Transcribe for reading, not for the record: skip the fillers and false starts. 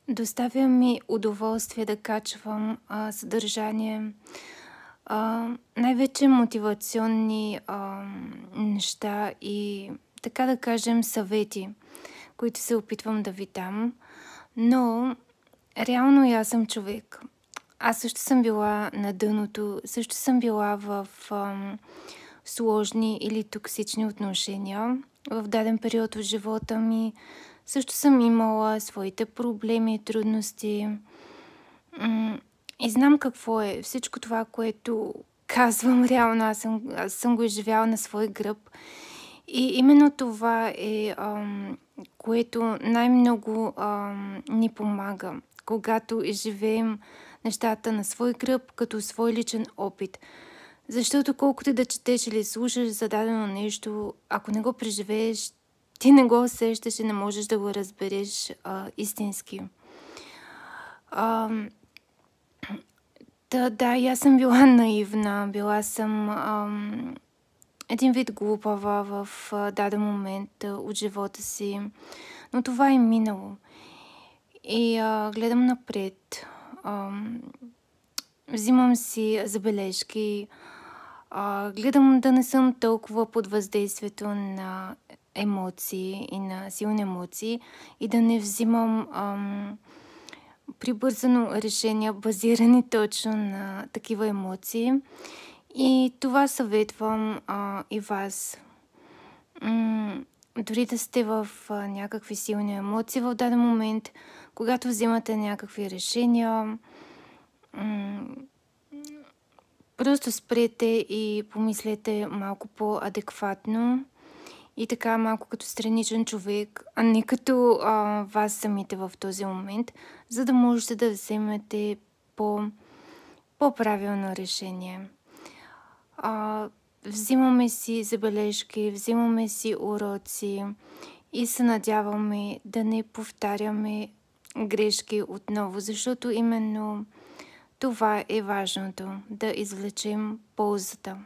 Доставя ми удоволствие да качвам съдържание, най-вече мотивационни неща и, така да кажем, съвети, които се опитвам да ви дам. Но реално и аз съм човек. Аз също съм била на дъното, също съм била в сложни или токсични отношения. В даден период от живота ми също съм имала своите проблеми и трудности. И знам какво е всичко това, което казвам реално. Аз съм го изживяла на свой гръб. И именно това е, което най-много ни помага, когато изживеем нещата на свой гръб, като свой личен опит. Защото колкото да четеш или слушаш за дадено нещо, ако не го преживееш, ти не го усещаш и не можеш да го разбереш истински. Да, и аз съм била наивна, била съм един вид глупава в даден момент от живота си, но това е минало. И гледам напред, взимам си забележки, гледам да не съм толкова под въздействието на емоции и на силни емоции и да не взимам прибързано решения, базирани точно на такива емоции. И това съветвам и вас. Дори да сте в някакви силни емоции в даден момент, когато взимате някакви решения, просто спрете и помислете малко по-адекватно и така малко като страничен човек, а не като вас самите в този момент, за да можете да вземете по-правилно решение. Взимаме си забележки, взимаме си уроци и се надяваме да не повтаряме грешки отново, защото именно това е важното, да извлечем ползата.